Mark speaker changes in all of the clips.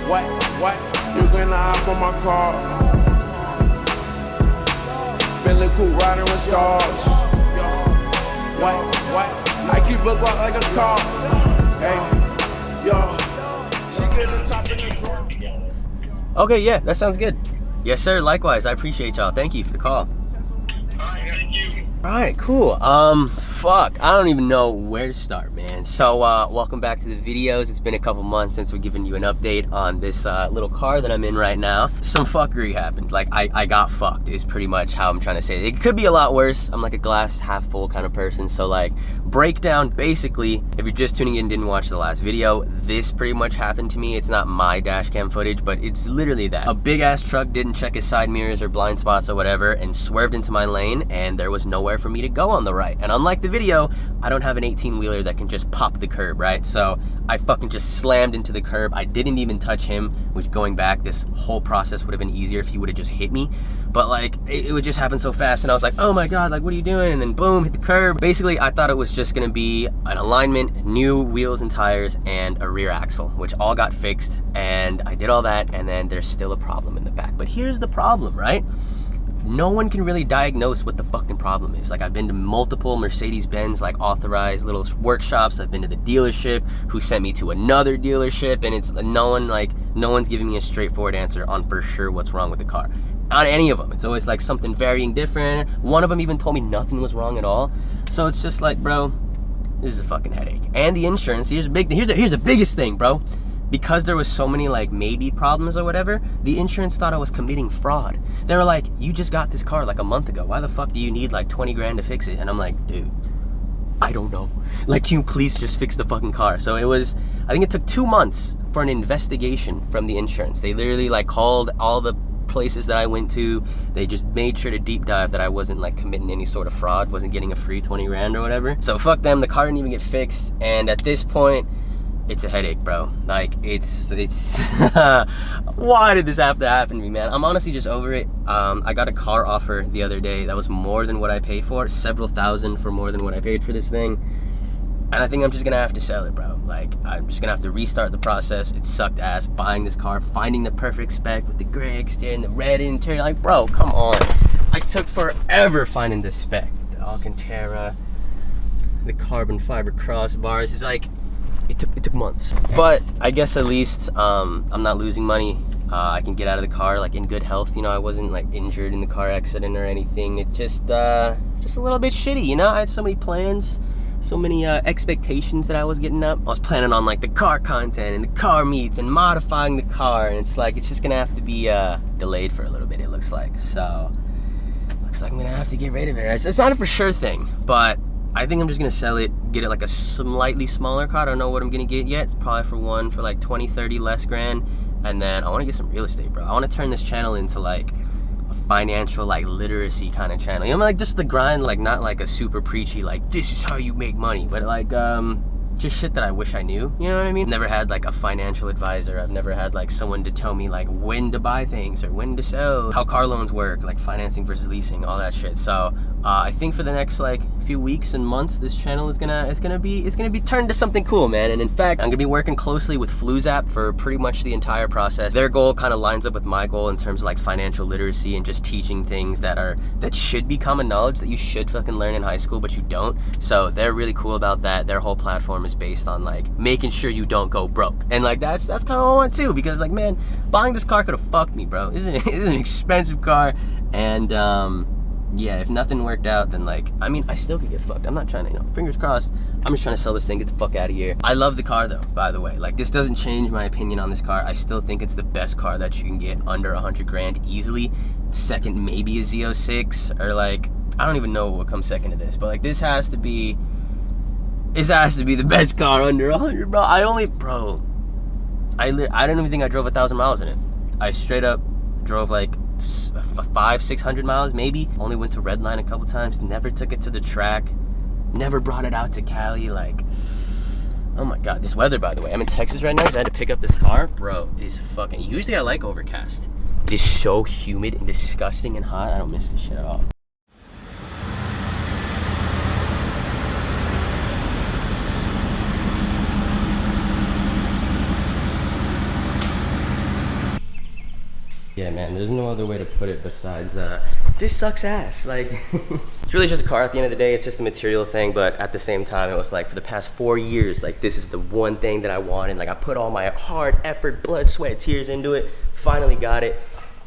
Speaker 1: What? You gonna hop on my car? Bentley coupe riding with stars. What? I keep look like a car. Hey, yo, she get the top in the drawer.
Speaker 2: Okay, yeah, that sounds good. Yes, sir. Likewise, I appreciate y'all. Thank you for the call.
Speaker 3: Thank you.
Speaker 2: All right, cool. Fuck, I don't even know where to start, man. So, welcome back to the videos. It's been a couple months since we've given you an update on this little car that I'm in right now. Some fuckery happened. Like, I got fucked is pretty much how I'm trying to say it. It could be a lot worse. I'm like a glass half full kind of person. So, like, breakdown, basically, if you're just tuning in and didn't watch the last video, this pretty much happened to me. It's not my dash cam footage, but it's literally that. A big-ass truck didn't check his side mirrors or blind spots or whatever and swerved into my lane, and there was nowhere for me to go on the right. And unlike the video, I don't have an 18-wheeler that can just pop the curb, right? So I fucking just slammed into the curb. I didn't even touch him, which going back, this whole process would have been easier if he would have just hit me. But like, it would just happen so fast, and I was like, oh my God, like, what are you doing? And then boom, hit the curb. Basically, I thought it was just gonna be an alignment, new wheels and tires, and a rear axle, which all got fixed, and I did all that, and then there's still a problem in the back. But here's the problem, right? No one can really diagnose what the fucking problem is. Like, I've been to multiple Mercedes-Benz, like, authorized little workshops. I've been to the dealership who sent me to another dealership, and it's no one's giving me a straightforward answer on for sure what's wrong with the car. On any of them. It's always like something varying different. One of them even told me nothing was wrong at all. So it's just like, bro, this is a fucking headache. And the insurance, here's the biggest thing, bro. Because there was so many like maybe problems or whatever, the insurance thought I was committing fraud. They were like, you just got this car like a month ago. Why the fuck do you need like 20 grand to fix it? And I'm like, dude, I don't know. Like, can you please just fix the fucking car? So it was, I think it took 2 months for an investigation from the insurance. They literally like called all the places that I went to. They just made sure to deep dive that I wasn't like committing any sort of fraud, wasn't getting a free 20 grand or whatever. So fuck them, the car didn't even get fixed. And at this point, it's a headache, bro. Like, it's why did this have to happen to me, man? I'm honestly just over it. I got a car offer the other day that was more than what I paid for, several thousand for more than what I paid for this thing. And I think I'm just gonna have to sell it, bro. Like, I'm just gonna have to restart the process. It sucked ass buying this car, finding the perfect spec with the gray exterior and the red interior. Like, bro, come on. I took forever finding this spec. The Alcantara, the carbon fiber crossbars. It's like, it took months. But I guess at least I'm not losing money. I can get out of the car like in good health. You know, I wasn't like injured in the car accident or anything. It just a little bit shitty, you know? I had so many plans, so many expectations that I was getting up. I was planning on like the car content and the car meets and modifying the car, and it's like, it's just gonna have to be delayed for a little bit, it looks like. So looks like I'm gonna have to get rid of it. It's not a for sure thing, but I think I'm just gonna sell it, get it like a slightly smaller car. I don't know what I'm gonna get yet. It's probably for one for like 20, 30 less grand. And then I wanna get some real estate, bro. I wanna turn this channel into like a financial like literacy kind of channel. You know, like just the grind, like not like a super preachy, like this is how you make money, but like just shit that I wish I knew, you know what I mean? Never had like a financial advisor. I've never had like someone to tell me like when to buy things or when to sell, how car loans work, like financing versus leasing, all that shit. So I think for the next like few weeks and months, this channel is gonna be turned to something cool, man. And in fact, I'm gonna be working closely with FluZap for pretty much the entire process. Their goal kind of lines up with my goal in terms of like financial literacy and just teaching things that should be common knowledge that you should fucking learn in high school, but you don't. So they're really cool about that. Their whole platform is based on like making sure you don't go broke, and like that's kind of what I want too, because like, man, buying this car could have fucked me, bro. It's an expensive car, and yeah, if nothing worked out, then like, I mean, I still could get fucked. I'm not trying to, you know, fingers crossed. I'm just trying to sell this thing, get the fuck out of here. I love the car though, by the way. Like, this doesn't change my opinion on this car. I still think it's the best car that you can get under 100 grand easily. Second, maybe a Z06, or like, I don't even know what comes second to this, but like, this has to be the best car under 100, bro. I don't even think I drove 1,000 miles in it. I straight up drove like 500-600 miles maybe. Only went to Redline a couple times, never took it to the track, never brought it out to Cali. Like, oh my God, this weather, by the way. I'm in Texas right now because I had to pick up this car. Bro, it is fucking, usually I like overcast. It is so humid and disgusting and hot. I don't miss this shit at all. yeah, man, there's no other way to put it besides this sucks ass. Like, it's really just a car at the end of the day. It's just a material thing, but at the same time, it was like for the past 4 years, like this is the one thing that I wanted. Like I put all my hard effort, blood, sweat, tears into it. Finally got it.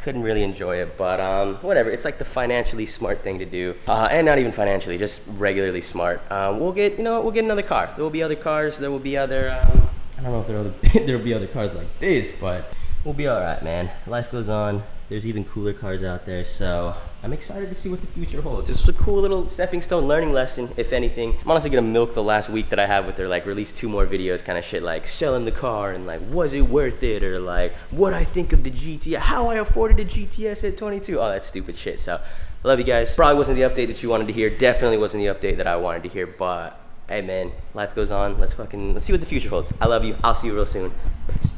Speaker 2: Couldn't really enjoy it, but whatever. It's like the financially smart thing to do, and not even financially, just regularly smart. We'll get another car. There will be other cars. There will be other. I don't know if there will be other cars like this, but we'll be all right, man. Life goes on. There's even cooler cars out there, so I'm excited to see what the future holds. This was a cool little stepping stone learning lesson, if anything. I'm honestly gonna milk the last week that I have with her, like release 2 more videos, kind of shit, like selling the car and like, was it worth it? Or like, what I think of the GTS, how I afforded a GTS at 22, all that stupid shit. So, I love you guys. Probably wasn't the update that you wanted to hear. Definitely wasn't the update that I wanted to hear, but hey man, life goes on. Let's see what the future holds. I love you. I'll see you real soon. Peace.